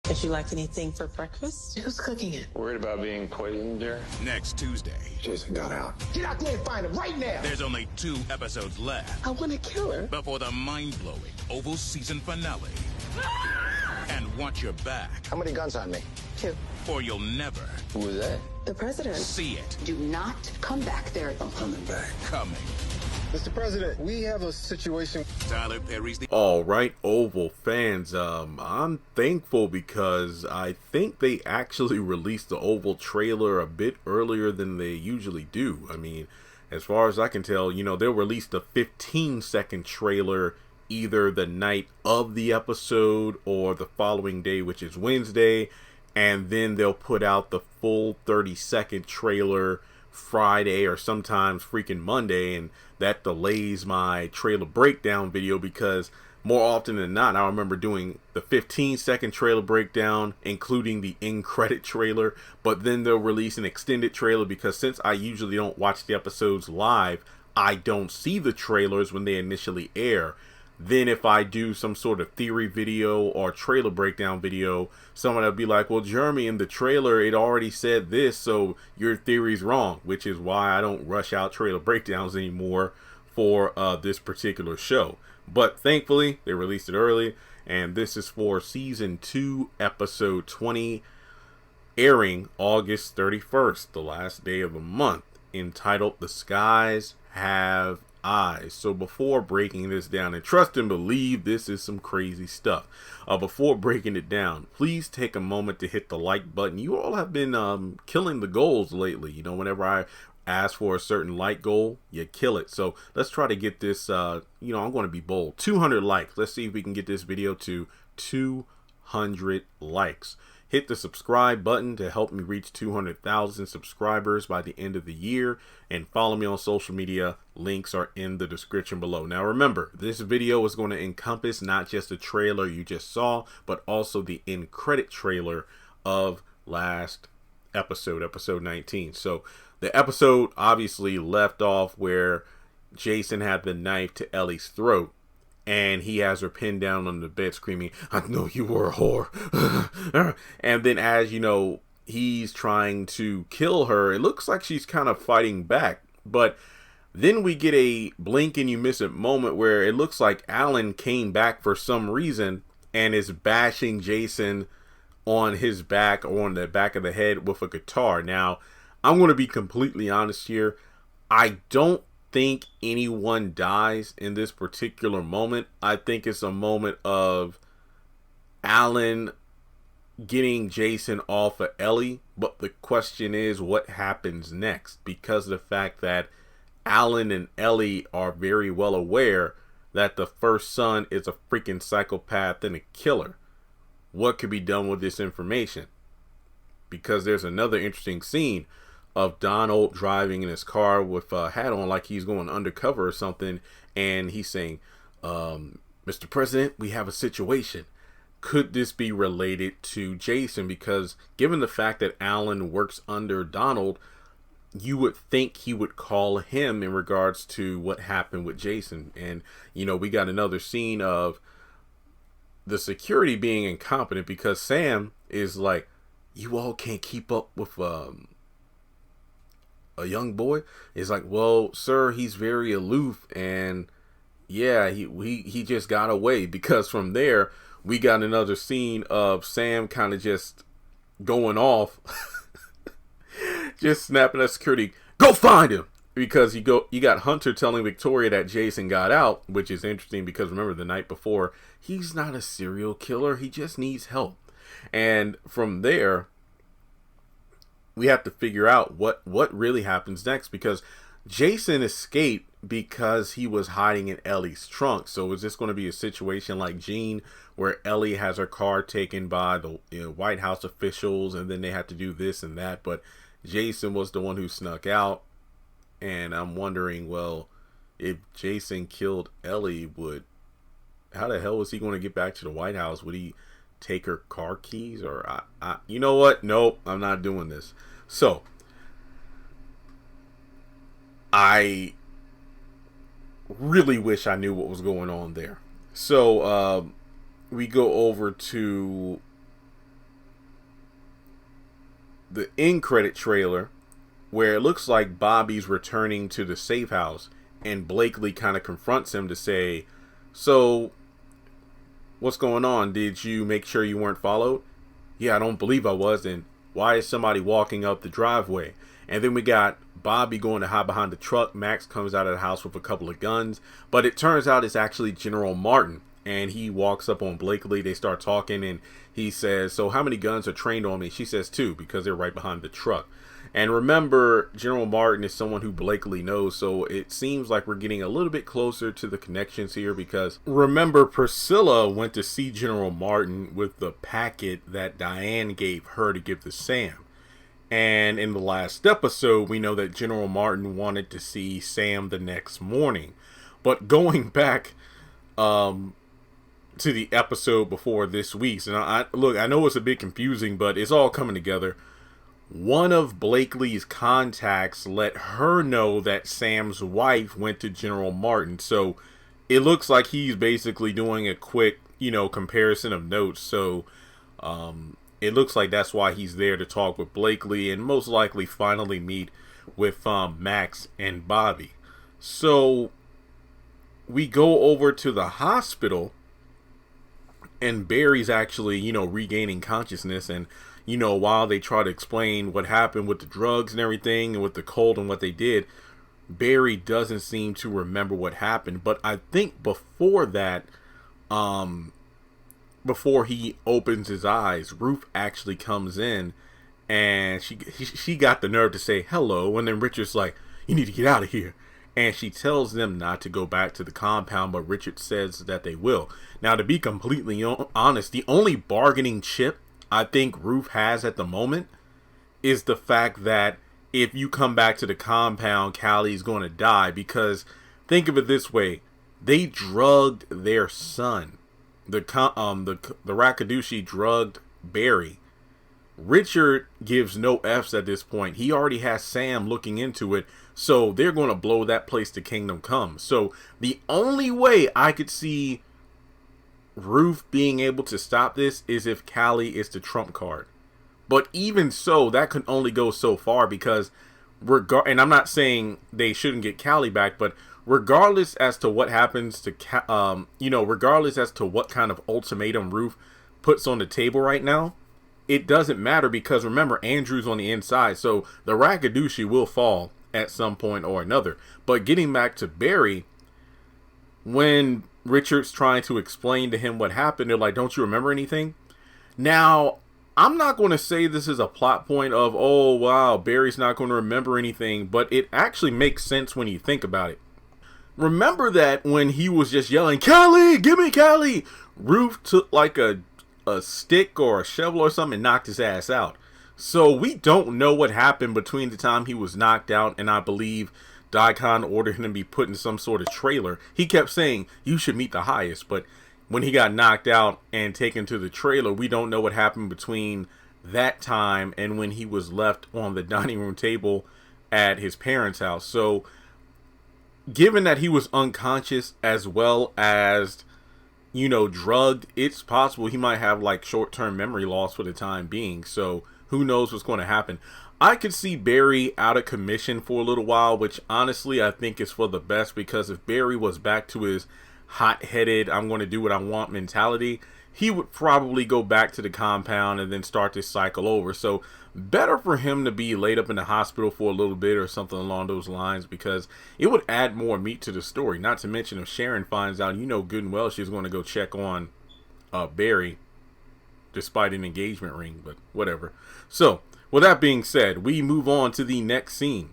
Would you like anything for breakfast? Who's cooking it? Worried about being poisoned, dear? Next Tuesday. Jason got out. Get out there and find him right now. There's only 2 episodes left I want to kill her. before the mind-blowing Oval season finale. And watch your back, How many guns on me? 2. or you'll never Who was that? The president. see it Do not come back there. I'm coming back. coming. Mr. President, we have a situation. Tyler Perry's the All right, Oval fans, I'm thankful because I think they actually released the Oval trailer a bit earlier than they usually do. I mean, as far as I can tell, they'll release the 15-second trailer either the night of the episode or the following day, which is Wednesday, and then they'll put out the full 30-second trailer Friday or sometimes freaking Monday, and that delays my trailer breakdown video because more often than not, I remember doing the 15-second trailer breakdown, including the end credit trailer, but then they'll release an extended trailer because since I usually don't watch the episodes live, I don't see the trailers when they initially air. Then if I do some sort of theory video or trailer breakdown video, someone will be like, well, Jeremy, in the trailer, it already said this, so your theory's wrong, which is why I don't rush out trailer breakdowns anymore for this particular show. But thankfully, they released it early, and this is for Season 2, Episode 20, airing August 31st, the last day of the month, entitled The Skies Have Eyes. So before breaking this down, and trust and believe this is some crazy stuff, before breaking it down, please take a moment to hit the like button. You all have been killing the goals lately. Whenever I ask for a certain like goal, you kill it. So let's try to get this, I'm going to be bold, 200 likes. Let's see if we can get this video to 200 likes. Hit the subscribe button to help me reach 200,000 subscribers by the end of the year, and follow me on social media. Links are in the description below. Now remember, this video is going to encompass not just the trailer you just saw, but also the end credit trailer of last episode, episode 19. So the episode obviously left off where Jason had the knife to Ellie's throat, and he has her pinned down on the bed screaming, I know you were a whore. And then as he's trying to kill her, it looks like she's kind of fighting back. But then we get a blink and you miss it moment where it looks like Alan came back for some reason and is bashing Jason on his back or on the back of the head with a guitar. Now, I'm going to be completely honest here. I don't think anyone dies in this particular moment. I think it's a moment of Alan getting Jason off of Ellie, but the question is what happens next, because of the fact that Alan and Ellie are very well aware that the first son is a freaking psychopath and a killer. What could be done with this information? Because there's another interesting scene of Donald driving in his car with a hat on like he's going undercover or something, and he's saying, Mr. President, we have a situation. Could this be related to Jason? Because given the fact that Alan works under Donald, you would think he would call him in regards to what happened with Jason. And we got another scene of the security being incompetent because Sam is like, you all can't keep up with a young boy. Is like, well, sir, he's very aloof, and yeah, he just got away. Because from there we got another scene of Sam kind of just going off, just snapping at security, go find him, because you got Hunter telling Victoria that Jason got out, which is interesting because remember the night before, he's not a serial killer, he just needs help. And from there we have to figure out what really happens next, because Jason escaped because he was hiding in Ellie's trunk. So is this going to be a situation like Jean, where Ellie has her car taken by the White House officials, and then they have to do this and that, but Jason was the one who snuck out? And I'm wondering, well, if Jason killed Ellie, how the hell was he going to get back to the White House? Would he take her car keys? Or you know what? Nope, I'm not doing this. So I really wish I knew what was going on there. So we go over to the end credit trailer where it looks like Bobby's returning to the safe house, and Blakely kind of confronts him to say, so what's going on? Did you make sure you weren't followed? Yeah, I don't believe I was. And why is somebody walking up the driveway? And then we got Bobby going to hide behind the truck. Max comes out of the house with a couple of guns, but it turns out it's actually General Martin, and he walks up on Blakely. They start talking, and he says, so how many guns are trained on me? She says 2, because they're right behind the truck. And remember, General Martin is someone who Blakely knows, so it seems like we're getting a little bit closer to the connections here, because remember, Priscilla went to see General Martin with the packet that Diane gave her to give to Sam. And in the last episode, we know that General Martin wanted to see Sam the next morning. But going back to the episode before this week's, and I know it's a bit confusing, but it's all coming together. One of Blakely's contacts let her know that Sam's wife went to General Martin. So it looks like he's basically doing a quick, comparison of notes. So it looks like that's why he's there to talk with Blakely and most likely finally meet with Max and Bobby. So we go over to the hospital, and Barry's actually, regaining consciousness. And while they try to explain what happened with the drugs and everything and with the cold and what they did, Barry doesn't seem to remember what happened. But I think before that, before he opens his eyes, Ruth actually comes in, and she got the nerve to say hello. And then Richard's like, you need to get out of here. And she tells them not to go back to the compound, but Richard says that they will. Now, to be completely honest, the only bargaining chip I think Ruth has at the moment is the fact that if you come back to the compound, Callie's going to die. Because think of it this way, they drugged their son. The Rakadushi drugged Barry. Richard gives no F's at this point. He already has Sam looking into it, so they're going to blow that place to Kingdom Come. So the only way I could see Ruth being able to stop this is if Callie is the trump card. But even so, that can only go so far, because and I'm not saying they shouldn't get Callie back, but regardless as to what happens to regardless as to what kind of ultimatum Ruth puts on the table right now, it doesn't matter, because remember, Andrew's on the inside, so the Rakadushi will fall at some point or another. But getting back to Barry, when Richard's trying to explain to him what happened, they're like, don't you remember anything? Now, I'm not going to say this is a plot point of, oh wow, Barry's not going to remember anything, but it actually makes sense when you think about it. Remember that when he was just yelling, Callie, give me Callie, Ruth took like a stick or a shovel or something and knocked his ass out. So we don't know what happened between the time he was knocked out and I believe Daikon ordered him to be put in some sort of trailer. He kept saying, you should meet the highest, but when he got knocked out and taken to the trailer, we don't know what happened between that time and when he was left on the dining room table at his parents' house. So given that he was unconscious as well as, drugged, it's possible he might have like short-term memory loss for the time being. So who knows what's going to happen. I could see Barry out of commission for a little while, which honestly I think is for the best, because if Barry was back to his hot-headed, I'm going to do what I want mentality, he would probably go back to the compound and then start this cycle over. So better for him to be laid up in the hospital for a little bit or something along those lines, because it would add more meat to the story. Not to mention if Sharon finds out, good and well she's going to go check on Barry despite an engagement ring, but whatever. So with that being said, we move on to the next scene.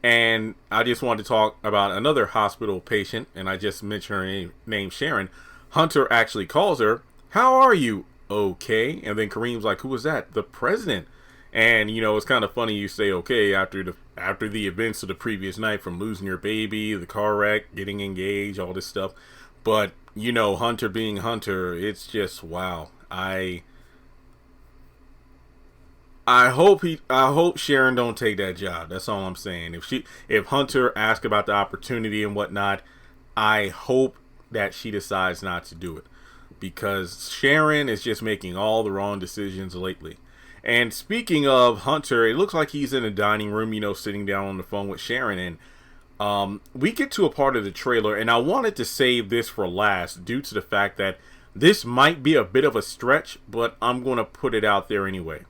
And I just wanted to talk about another hospital patient, and I just mentioned her name, Sharon. Hunter actually calls her, how are you? Okay. And then Kareem's like, who was that? The president. And, it's kind of funny you say okay after the events of the previous night, from losing your baby, the car wreck, getting engaged, all this stuff. But, Hunter being Hunter, it's just, wow. I hope Sharon don't take that job. That's all I'm saying. If Hunter asks about the opportunity and whatnot, I hope that she decides not to do it, because Sharon is just making all the wrong decisions lately. And speaking of Hunter, it looks like he's in a dining room, sitting down on the phone with Sharon. And we get to a part of the trailer, and I wanted to save this for last due to the fact that this might be a bit of a stretch, but I'm going to put it out there anyway.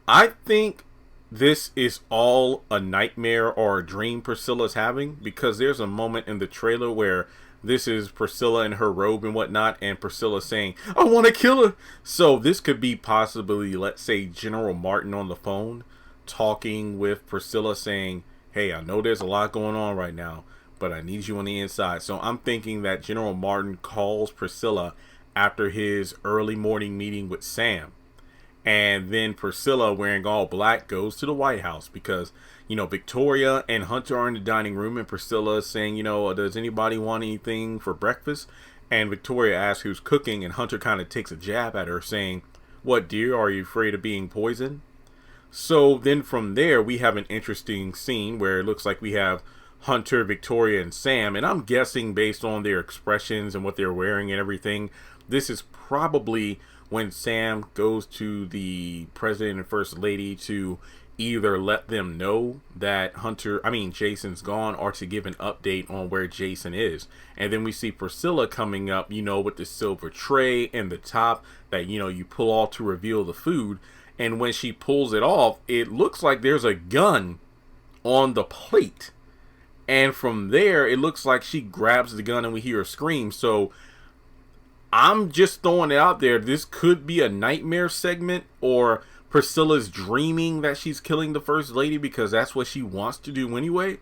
I think this is all a nightmare or a dream Priscilla's having, because there's a moment in the trailer where this is Priscilla in her robe and whatnot, and Priscilla saying, "I want to kill her." So this could be possibly, let's say, General Martin on the phone talking with Priscilla saying, "Hey, I know there's a lot going on right now, but I need you on the inside." So I'm thinking that General Martin calls Priscilla after his early morning meeting with Sam. And then Priscilla, wearing all black, goes to the White House because, Victoria and Hunter are in the dining room, and Priscilla is saying, does anybody want anything for breakfast? And Victoria asks who's cooking, and Hunter kind of takes a jab at her saying, "What, dear, are you afraid of being poisoned?" So then from there, we have an interesting scene where it looks like we have Hunter, Victoria, and Sam. And I'm guessing based on their expressions and what they're wearing and everything, this is probably when Sam goes to the president and first lady to either let them know that Jason's gone, or to give an update on where Jason is. And then we see Priscilla coming up, with the silver tray and the top that, you pull off to reveal the food. And when she pulls it off, it looks like there's a gun on the plate. And from there, it looks like she grabs the gun and we hear a scream. So I'm just throwing it out there. This could be a nightmare segment, or Priscilla's dreaming that she's killing the first lady because that's what she wants to do anyway.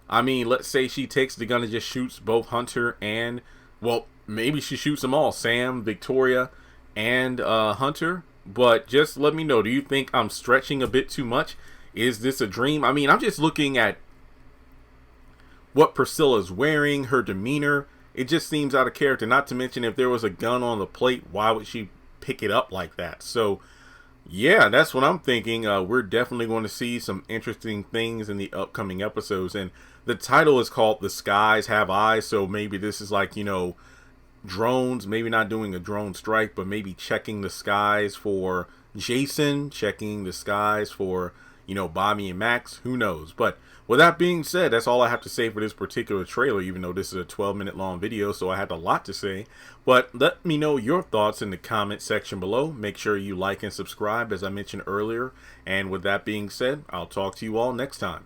Let's say she takes the gun and just shoots both Hunter and, well, maybe she shoots them all, Sam, Victoria, and Hunter. But just let me know, do you think I'm stretching a bit too much? Is this a dream? I'm just looking at what Priscilla's wearing, her demeanor. It just seems out of character. Not to mention, if there was a gun on the plate, why would she pick it up like that? So, yeah, that's what I'm thinking. We're definitely going to see some interesting things in the upcoming episodes. And the title is called The Skies Have Eyes. So maybe this is like, drones, maybe not doing a drone strike, but maybe checking the skies for Jason, checking the skies for, Bobby and Max. Who knows? But with that being said, that's all I have to say for this particular trailer, even though this is a 12-minute long video, so I had a lot to say. But let me know your thoughts in the comment section below. Make sure you like and subscribe, as I mentioned earlier. And with that being said, I'll talk to you all next time.